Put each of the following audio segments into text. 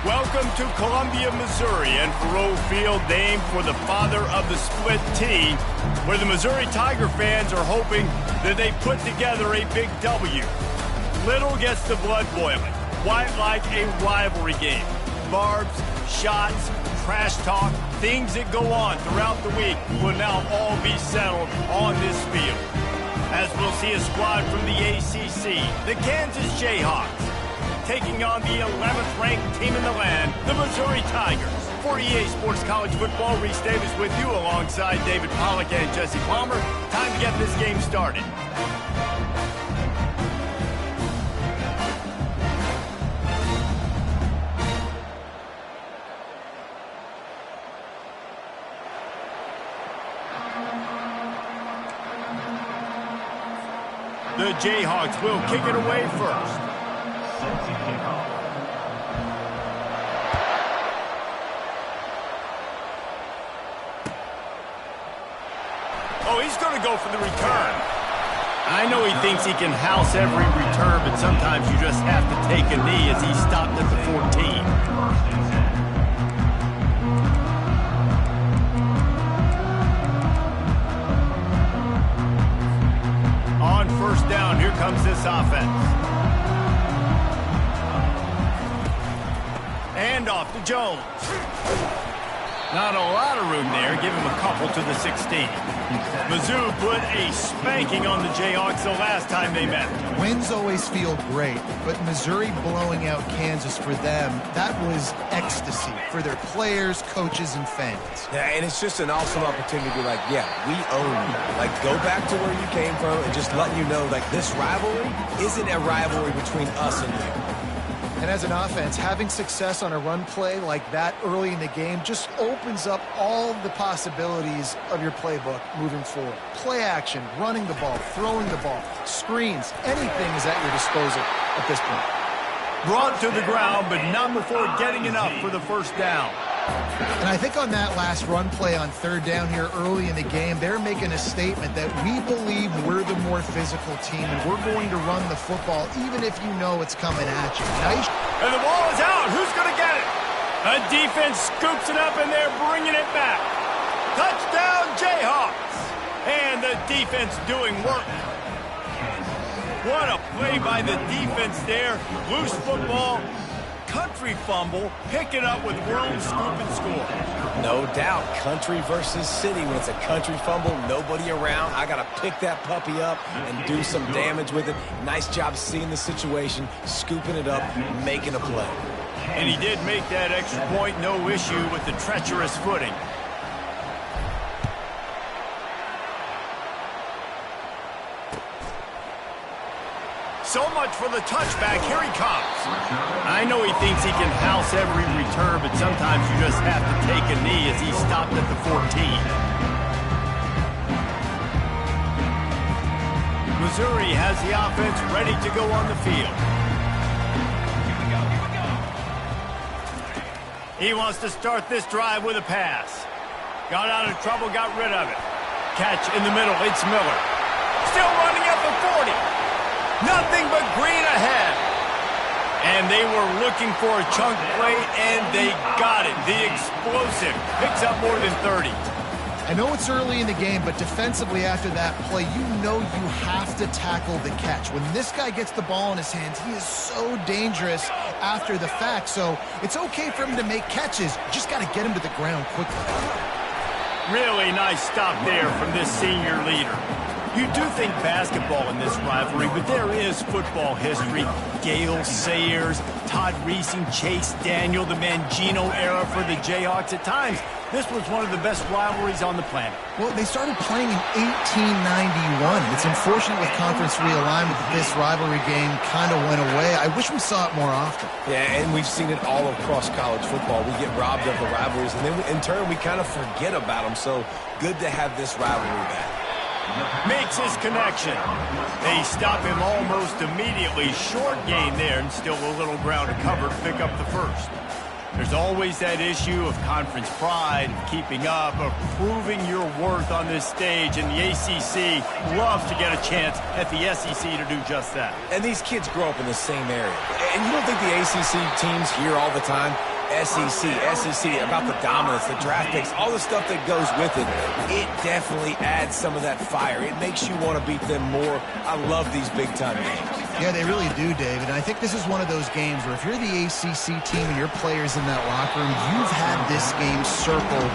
Welcome to Columbia, Missouri, and Faurot Field, named for the father of the split T, where the Missouri Tiger fans are hoping that they put together a big W. Little gets the blood boiling, quite like a rivalry game. Barbs, shots, trash talk, things that go on throughout the week will now all be settled on this field. As we'll see a squad from the ACC, the Kansas Jayhawks, taking on the 11th-ranked team in the land, the Missouri Tigers. For EA Sports College Football, Reese Davis with you alongside David Pollack and Jesse Palmer. Time to get this game started. The Jayhawks will kick it away first. Oh, he's going to go for the return. I know he thinks he can house every return, but sometimes you just have to take a knee as he stopped at the 14. On first down, here comes this offense. And off to Jones. Not a lot of room there. Give him a couple to the 16. Mizzou put a spanking on the Jayhawks the last time they met. Wins always feel great, but Missouri blowing out Kansas for them, that was ecstasy for their players, coaches, and fans. Yeah, and it's just an awesome opportunity to be like, yeah, we own you. Like, go back to where you came from and just letting you know, like, this rivalry isn't a rivalry between us and you. And as an offense, having success on a run play like that early in the game just opens up all the possibilities of your playbook moving forward. Play action, running the ball, throwing the ball, screens, anything is at your disposal at this point. Brought to the ground, but not before getting enough for the first down. And I think on that last run play on third down here early in the game, they're making a statement that we believe we're the more physical team and we're going to run the football even if you know it's coming at you. Nice. And the ball is out. Who's going to get it? A defense scoops it up and they're bringing it back. Touchdown Jayhawks. And the defense doing work. What a play by the defense there. Loose football. Country fumble, pick it up with room, scoop, and score. No doubt, country versus city. When it's a country fumble, nobody around. I got to pick that puppy up and do some damage with it. Nice job seeing the situation, scooping it up, making a play. And he did make that extra point, no issue with the treacherous footing. So much for the touchback. Here he comes. I know he thinks he can house every return, but sometimes you just have to take a knee as he stopped at the 14. Missouri has the offense ready to go on the field. He wants to start this drive with a pass. Got out of trouble, got rid of it. Catch in the middle, it's Miller. Still running at the 40. Nothing but green ahead. And they were looking for a chunk play, and they got it. The explosive picks up more than 30. I know it's early in the game, but defensively after that play, you know you have to tackle the catch. When this guy gets the ball in his hands, he is so dangerous after the fact. So it's okay for him to make catches. You just got to get him to the ground quickly. Really nice stop there from this senior leader. You do think basketball in this rivalry, but there is football history. Gale Sayers, Todd Reesing, Chase Daniel, the Mangino era for the Jayhawks. At times, this was one of the best rivalries on the planet. Well, they started playing in 1891. It's unfortunate with conference realignment that this rivalry game kind of went away. I wish we saw it more often. Yeah, and we've seen it all across college football. We get robbed of the rivalries, and then in turn, we kind of forget about them. So good to have this rivalry back. Makes his connection. They stop him almost immediately. Short gain there, and still a little ground to cover to pick up the first. There's always that issue of conference pride, of keeping up, of proving your worth on this stage, and the ACC loves to get a chance at the SEC to do just that. And these kids grow up in the same area. And you don't think the ACC teams hear all the time, SEC, about the dominance, the draft picks, all the stuff that goes with it. It definitely adds some of that fire. It makes you want to beat them more. I love these big-time games. Yeah, they really do, David. And I think this is one of those games where if you're the ACC team and your players in that locker room, you've had this game circled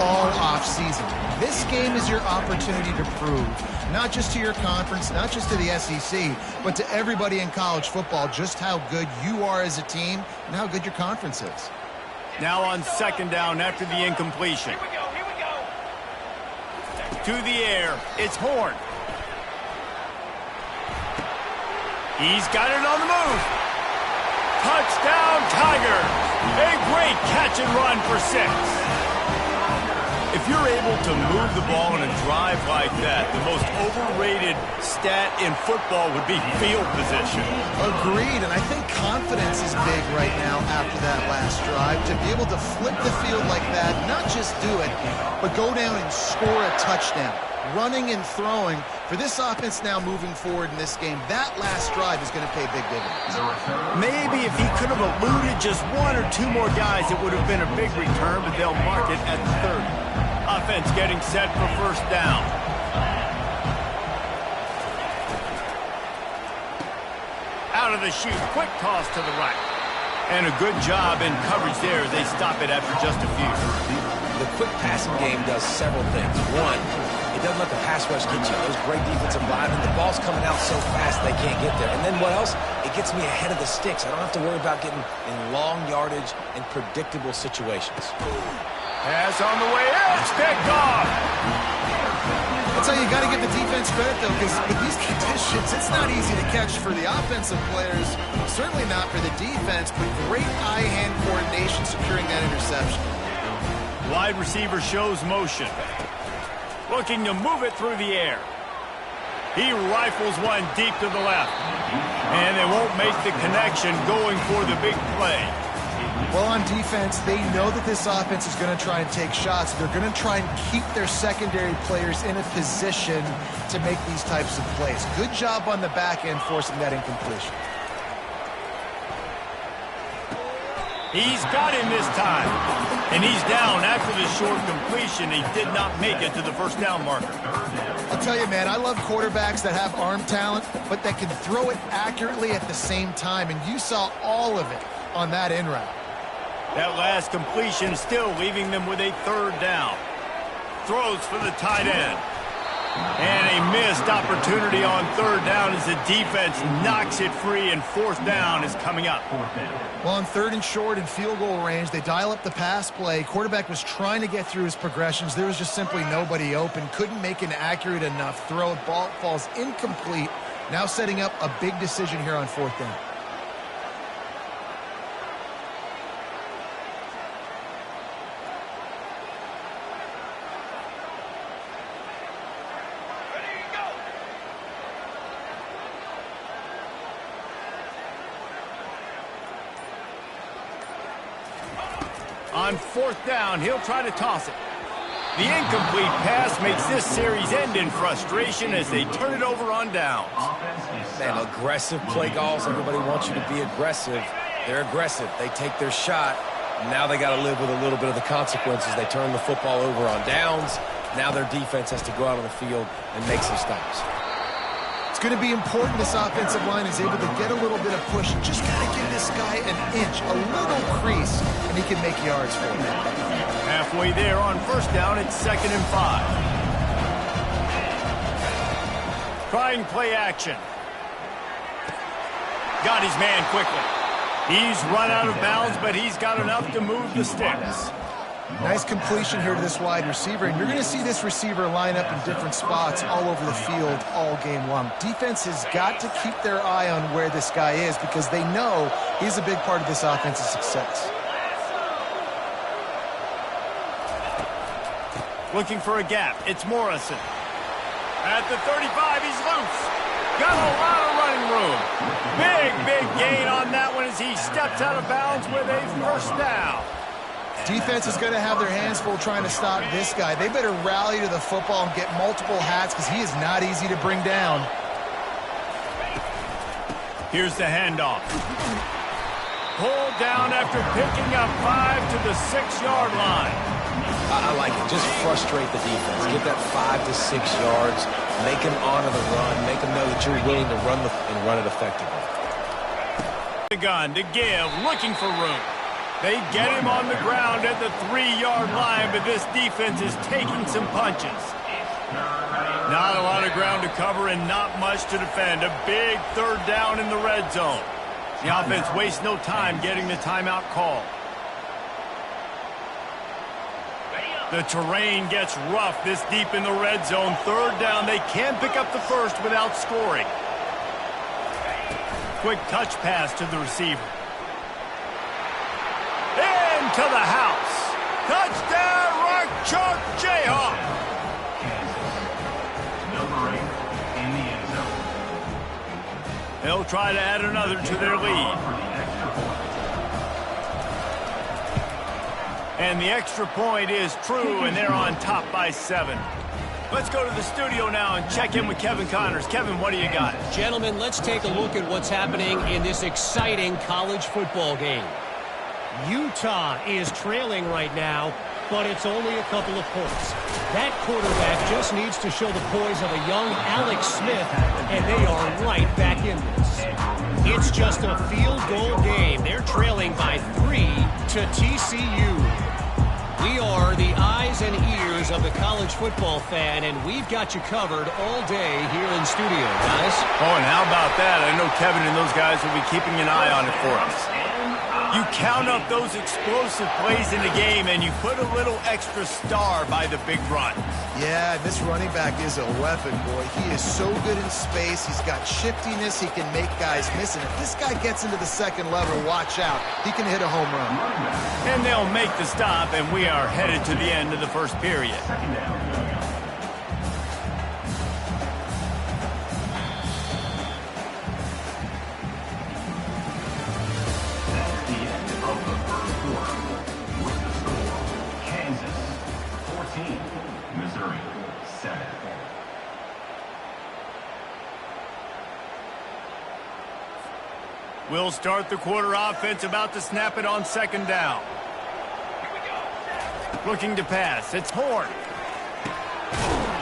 all off-season. This game is your opportunity to prove, not just to your conference, not just to the SEC, but to everybody in college football, just how good you are as a team and how good your conference is. Now on second down after the incompletion. Here we go. To the air, it's Horn. He's got it on the move. Touchdown, Tigers. A great catch and run for 6. If you're able to move the ball in a drive like that, the most overrated stat in football would be field position. Agreed, and I think confidence is big right now after that last drive. To be able to flip the field like that, not just do it, but go down and score a touchdown. Running and throwing, for this offense now moving forward in this game, that last drive is going to pay big dividends. Maybe if he could have eluded just 1 or 2 more guys, it would have been a big return, but they'll mark it at the 30. Offense getting set for first down. Out of the chute, quick toss to the right. And a good job in coverage there as they stop it after just a few. The quick passing game does several things. One, it doesn't let the pass rush get you. Those great defensive linemen, the ball's coming out so fast they can't get there. And then what else? It gets me ahead of the sticks. I don't have to worry about getting in long yardage and predictable situations. Pass on the way out. Picked off. That's how you got to give the defense credit, though, because with these conditions, it's not easy to catch for the offensive players, certainly not for the defense, but great eye-hand coordination securing that interception. Wide receiver shows motion. Looking to move it through the air. He rifles one deep to the left. And they won't make the connection going for the big play. Well, on defense, they know that this offense is going to try and take shots. They're going to try and keep their secondary players in a position to make these types of plays. Good job on the back end forcing that incompletion. He's got him this time. And he's down after the short completion. He did not make it to the first down marker. I'll tell you, man, I love quarterbacks that have arm talent, but that can throw it accurately at the same time. And you saw all of it on that in route. That last completion still leaving them with a third down. Throws for the tight end. And a missed opportunity on third down as the defense knocks it free, and fourth down is coming up. Well, on third and short and field goal range, they dial up the pass play. Quarterback was trying to get through his progressions. There was just simply nobody open. Couldn't make an accurate enough throw. Ball falls incomplete. Now setting up a big decision here on fourth down. On fourth down, he'll try to toss it. The incomplete pass makes this series end in frustration as they turn it over on downs. Man, aggressive play calls. Everybody wants you to be aggressive. They're aggressive. They take their shot. Now they got to live with a little bit of the consequences. They turn the football over on downs. Now their defense has to go out on the field and make some stops. It's going to be important this offensive line is able to get a little bit of push. Just got to give this guy an inch, a little crease, and he can make yards for him. Halfway there on first down, it's 2nd and 5. Trying play action. Got his man quickly. He's run out of bounds, but he's got enough to move the sticks. Nice completion here to this wide receiver, and you're going to see this receiver line up in different spots all over the field all game long. Defense has got to keep their eye on where this guy is because they know he's a big part of this offense's success. Looking for a gap. It's Morrison. At the 35, he's loose. Got a lot of running room. Big gain on that one as he steps out of bounds with a first down. Defense is going to have their hands full trying to stop this guy. They better rally to the football and get multiple hats because he is not easy to bring down. Here's the handoff. Pulled down after picking up 5 to the 6-yard line. I like it. Just frustrate the defense. Get that 5 to 6 yards. Make them honor the run. Make them know that you're willing to run and run it effectively. The gun to give, looking for room. They get him on the ground at the 3-yard line, but this defense is taking some punches. Not a lot of ground to cover and not much to defend. A big 3rd down in the red zone. The offense wastes no time getting the timeout call. The terrain gets rough this deep in the red zone. 3rd down. They can pick up the first without scoring. Quick touch pass to the receiver. Into the house. Touchdown, Rock Chalk Jayhawk. Number 8 in the end zone. They'll try to add another to their lead. And the extra point is true, and they're on top by 7. Let's go to the studio now and check in with Kevin Connors. Kevin, what do you got? Gentlemen, let's take a look at what's happening in this exciting college football game. Utah is trailing right now, but it's only a couple of points. That quarterback just needs to show the poise of a young Alex Smith, and they are right back in this. It's just a field goal game. They're trailing by 3 to TCU. We are the eyes and ears of the college football fan, and we've got you covered all day here in studio, guys. Oh, and how about that? I know Kevin and those guys will be keeping an eye on it for us. You count up those explosive plays in the game, and you put a little extra star by the big run. Yeah, this running back is a weapon, boy. He is so good in space. He's got shiftiness. He can make guys miss. And if this guy gets into the 2nd level, watch out. He can hit a home run. And they'll make the stop, and we are headed to the end of the first period. Missouri 7. We'll start the quarter offense, about to snap it on 2nd down. Looking to pass. It's Horn.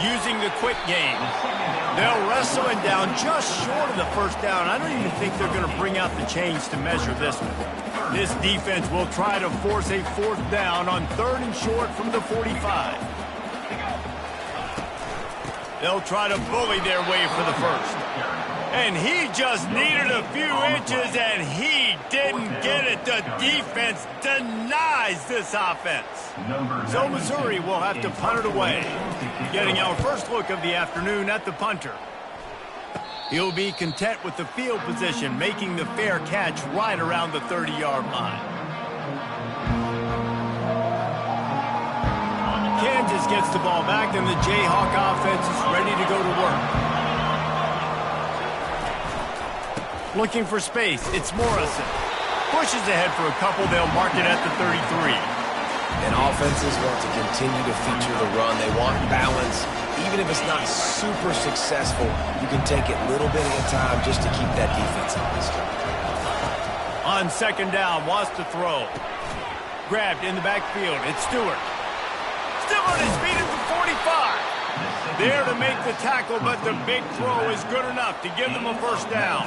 Using the quick game. They'll wrestle him down just short of the 1st down. I don't even think they're going to bring out the chains to measure this one. This defense will try to force a 4th down on 3rd and short from the 45. They'll try to bully their way for the 1st. And he just needed a few inches, and he didn't get it. The defense denies this offense. So Missouri will have to punt it away. Getting our first look of the afternoon at the punter. He'll be content with the field position, making the fair catch right around the 30-yard line. Kansas gets the ball back, and the Jayhawk offense is ready to go to work. Looking for space, it's Morrison. Pushes ahead for a couple, they'll mark it at the 33. And offenses want to continue to feature the run. They want balance. Even if it's not super successful, you can take it little bit at a time just to keep that defense honest. On 2nd down, wants to throw. Grabbed in the backfield, it's Stewart. Still on his feet at the 45. There to make the tackle, but the big throw is good enough to give them a 1st down.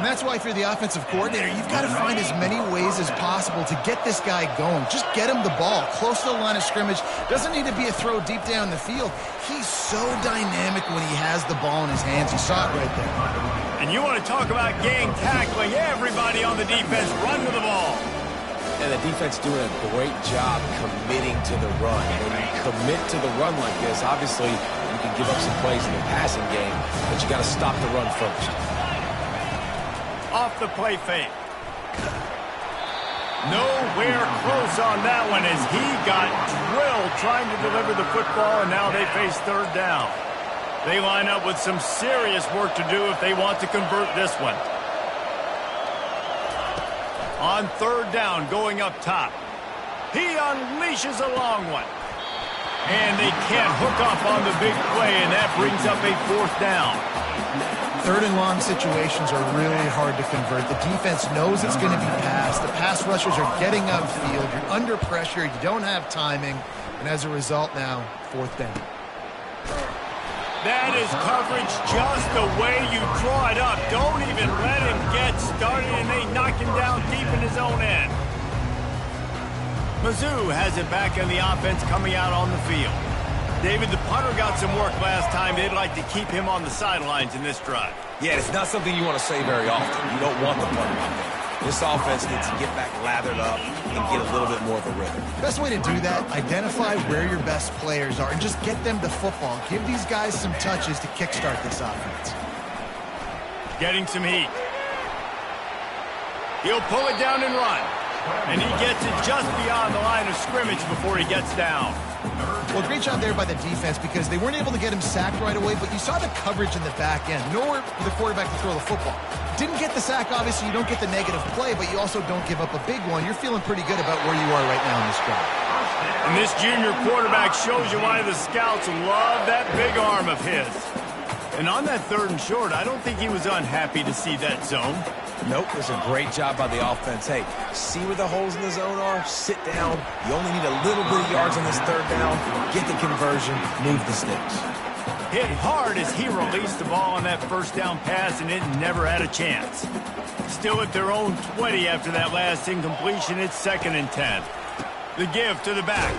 And that's why if you're the offensive coordinator, you've got to find as many ways as possible to get this guy going. Just get him the ball close to the line of scrimmage. Doesn't need to be a throw deep down the field. He's so dynamic when he has the ball in his hands. You saw it right there. And you want to talk about gang tackling. Everybody on the defense run to the ball. And the defense doing a great job committing to the run. When you commit to the run like this, obviously you can give up some plays in the passing game, but you got to stop the run first. Off the play fake. Nowhere close on that one as he got drilled trying to deliver the football, and now they face 3rd down. They line up with some serious work to do if they want to convert this one. On 3rd down, going up top. He unleashes a long one. And they can't hook up on the big play, and that brings up a 4th down. Third and long situations are really hard to convert. The defense knows it's going to be passed. The pass rushers are getting upfield. You're under pressure. You don't have timing. And as a result now, fourth down. That is coverage just the way you draw it up. Don't even let him get started, and they knock him down deep in his own end. Mizzou has it back in the offense coming out on the field. David, the punter got some work last time. They'd like to keep him on the sidelines in this drive. Yeah, it's not something you want to say very often. You don't want the punter out there. This offense needs to get back lathered up and get a little bit more of a rhythm. Best way to do that, identify where your best players are and just get them to football. Give these guys some touches to kickstart this offense. Getting some heat. He'll pull it down and run. And he gets it just beyond the line of scrimmage before he gets down. Well, great job there by the defense because they weren't able to get him sacked right away, but you saw the coverage in the back end. Nowhere for the quarterback to throw the football. Didn't get the sack, obviously. You don't get the negative play, but you also don't give up a big one. You're feeling pretty good about where you are right now in this drive. And this junior quarterback shows you why the scouts love that big arm of his. And on that third and short, I don't think he was unhappy to see that zone. Nope, it was a great job by the offense. Hey, see where the holes in the zone are? Sit down. You only need a little bit of yards on this third down. Get the conversion. Move the sticks. Hit hard as he released the ball on that first down pass, and it never had a chance. Still at their own 20 after that last incompletion. It's 2nd and 10. The give to the back.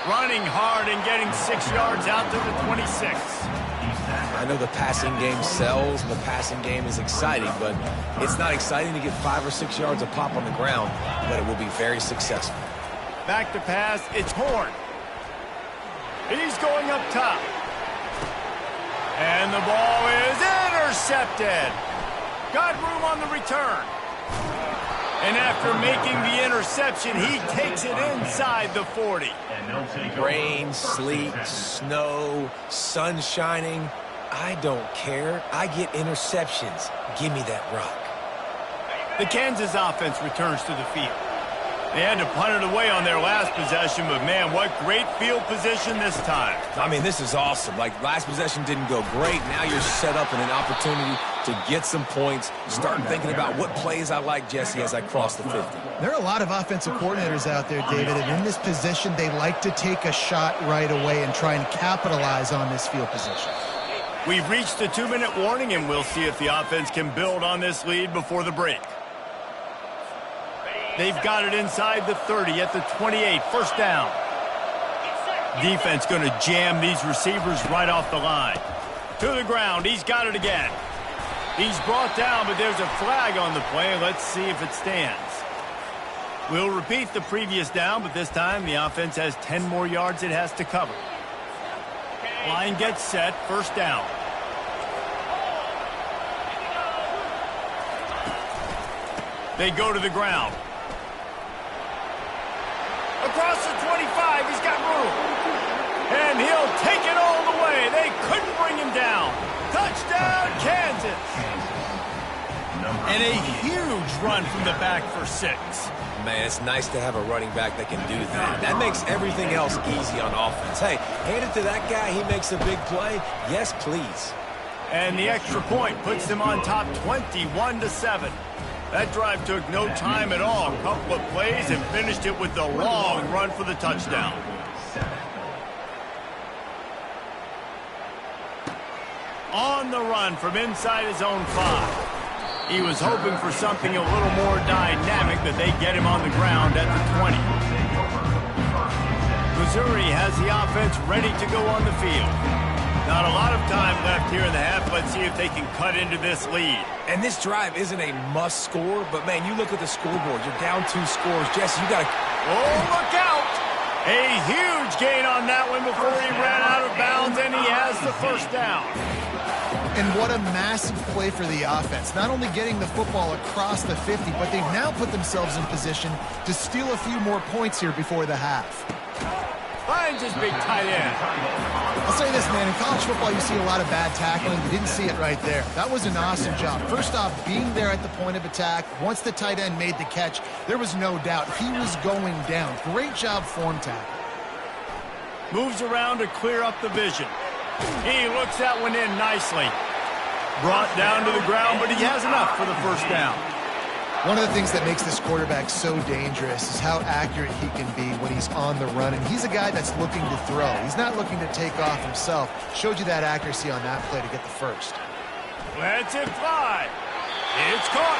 Running hard and getting 6 yards out to the 26. I know the passing game sells and the passing game is exciting, but it's not exciting to get 5 or 6 yards of pop on the ground, but it will be very successful. Back to pass, it's Horn. He's going up top. And the ball is intercepted. Got room on the return. And after making the interception, he takes it inside the 40. Rain, sleet, snow, sun shining. I don't care. I get interceptions. Give me that rock. The Kansas offense returns to the field. They had to punt it away on their last possession, but man, what great field position this time. I mean, this is awesome. Like, last possession didn't go great. Now you're set up in an opportunity to get some points. Start thinking about what plays I like, Jesse, as I cross the 50. There are a lot of offensive coordinators out there, David, and in this position, they like to take a shot right away and try and capitalize on this field position. We've reached the 2-minute warning, and we'll see if the offense can build on this lead before the break. They've got it inside the 30 at the 28. First down. Defense going to jam these receivers right off the line. To the ground. He's got it again. He's brought down, but there's a flag on the play. Let's see if it stands. We'll repeat the previous down, but this time the offense has 10 more yards it has to cover. Line gets set. First down. They go to the ground. Across the 25, he's got room. And he'll take it all the way. They couldn't bring him down. Touchdown, Kansas. And a huge run from the back for 6. Man, it's nice to have a running back that can do that. That makes everything else easy on offense. Hey, hand it to that guy. He makes a big play. Yes, please. And the extra point puts them on top 21-7. That drive took no time at all. A couple of plays and finished it with the long run for the touchdown. On the run from inside his own 5. He was hoping for something a little more dynamic, but they get him on the ground at the 20. Missouri has the offense ready to go on the field. Not a lot of time left here in the half. Let's see if they can cut into this lead. And this drive isn't a must score, but man, you look at the scoreboard. You're down 2 scores. Jesse, you got to... Oh, look out! A huge gain on that one before he ran out of bounds, and he has the first down. And what a massive play for the offense. Not only getting the football across the 50, but they've now put themselves in position to steal a few more points here before the half. Finds his big tight end. I'll say this, man. In college football, you see a lot of bad tackling. You didn't see it right there. That was an awesome job. First off, being there at the point of attack. Once the tight end made the catch, there was no doubt he was going down. Great job form tackle. Moves around to clear up the vision. He looks that one in nicely. Brought down to the ground, but he has enough for the first down. One of the things that makes this quarterback so dangerous is how accurate he can be when he's on the run. And he's a guy that's looking to throw. He's not looking to take off himself. Showed you that accuracy on that play to get the first. Lets it fly. It's caught.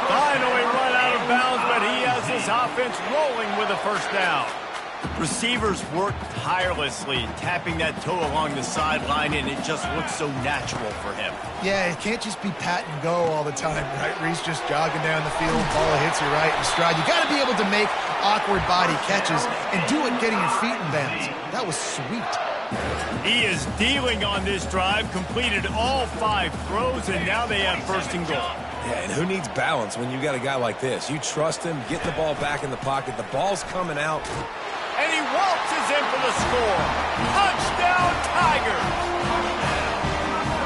Finally run out of bounds, but he has his offense rolling with a first down. Receivers work tirelessly, tapping that toe along the sideline, and it just looks so natural for him. Yeah, it can't just be pat and go all the time, right? Reese just jogging down the field, ball hits you right in stride. You got to be able to make awkward body catches and do it getting your feet in bounds. That was sweet. He is dealing on this drive, completed all 5 throws, and now they have first and goal. Yeah, and who needs balance when you got a guy like this? You trust him, get the ball back in the pocket, the ball's coming out. And he waltzes in for the score. Touchdown, Tigers!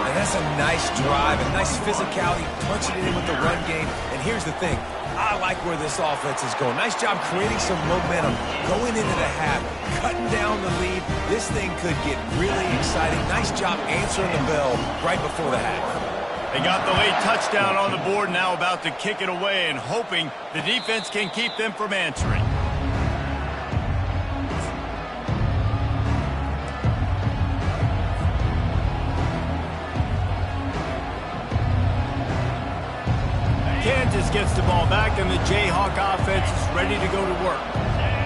And that's a nice drive, a nice physicality, punching it in with the run game. And here's the thing, I like where this offense is going. Nice job creating some momentum, going into the half, cutting down the lead. This thing could get really exciting. Nice job answering the bell right before the half. They got the late touchdown on the board, now about to kick it away and hoping the defense can keep them from answering. Kansas gets the ball back, and the Jayhawk offense is ready to go to work.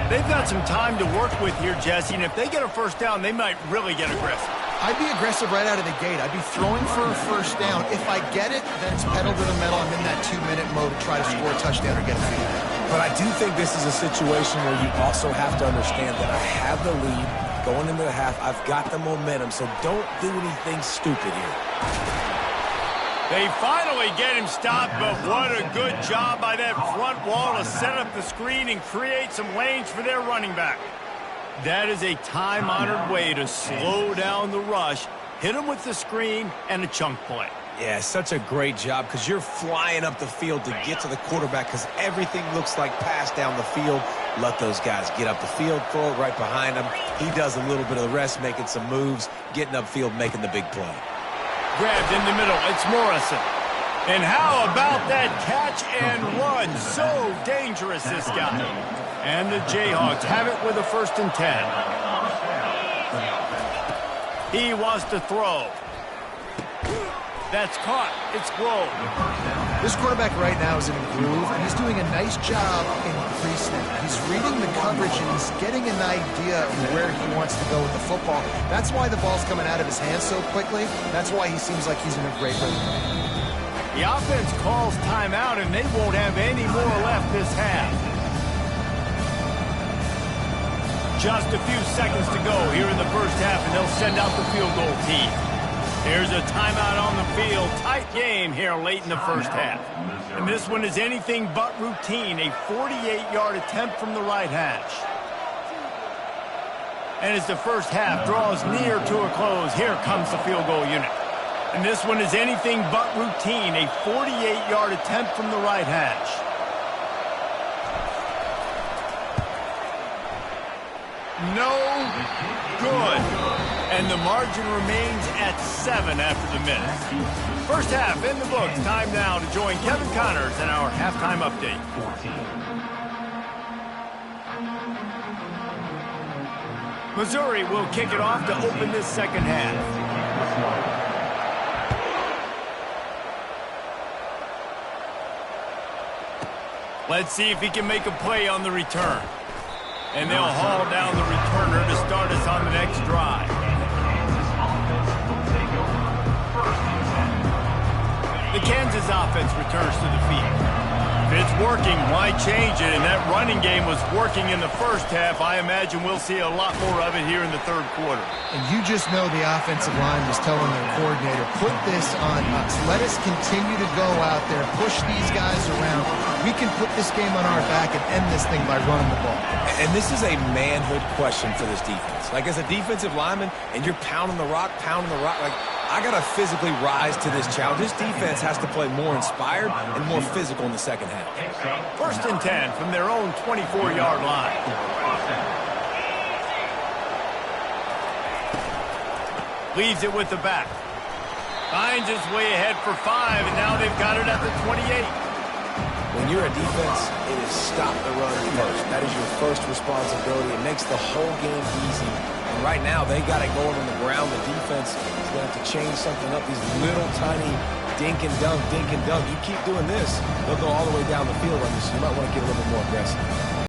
They've got some time to work with here, Jesse, and if they get a first down, they might really get aggressive. I'd be aggressive right out of the gate. I'd be throwing for a first down. If I get it, then it's pedal to the metal. I'm in that 2-minute mode to try to score a touchdown or get a field goal. But I do think this is a situation where you also have to understand that I have the lead going into the half. I've got the momentum, so don't do anything stupid here. They finally get him stopped, but what a good job by that front wall to set up the screen and create some lanes for their running back. That is a time-honored way to slow down the rush, hit him with the screen, and a chunk play. Yeah, such a great job because you're flying up the field to get to the quarterback because everything looks like pass down the field. Let those guys get up the field, throw it right behind him. He does a little bit of the rest, making some moves, getting upfield, making the big play. Grabbed in the middle, it's Morrison. And how about that catch and run? So dangerous, this guy. And the Jayhawks have it with a 1st and 10. He wants to throw. That's caught. It's Grove. This quarterback right now is in a groove, and he's doing a nice job in pre-snap. He's reading the coverage, and he's getting an idea of where he wants to go with the football. That's why the ball's coming out of his hands so quickly. That's why he seems like he's in a great rhythm. The offense calls timeout, and they won't have any more left this half. Just a few seconds to go here in the first half, and they'll send out the field goal team. There's a timeout on the field. Tight game here late in the first half. And this one is anything but routine. A 48-yard attempt from the right hash. And as the first half draws near to a close, here comes the field goal unit. And this one is anything but routine. A 48-yard attempt from the right hash. No good. And the margin remains at 7 after the miss. First half in the books. Time now to join Kevin Connors in our halftime update. Missouri will kick it off to open this second half. Let's see if he can make a play on the return. And they'll haul down the returner to start us on the next drive. The Kansas offense returns to the field. If it's working, why change it? And that running game was working in the first half. I imagine we'll see a lot more of it here in the third quarter. And you just know the offensive line was telling their coordinator, put this on us. Let us continue to go out there, push these guys around. We can put this game on our back and end this thing by running the ball. And this is a manhood question for this defense. Like, as a defensive lineman, and you're pounding the rock, like, I got to physically rise to this challenge. This defense has to play more inspired and more physical in the second half. First and 10 from their own 24-yard line. Leaves it with the back. Finds his way ahead for 5, and now they've got it at the 28. When you're a defense, it is stop the run first. That is your first responsibility. It makes the whole game easy. And right now, they got it going on the ground. The defense is going to have to change something up. These little tiny dink and dunk, dink and dunk. You keep doing this, they'll go all the way down the field on you, so you might want to get a little bit more aggressive.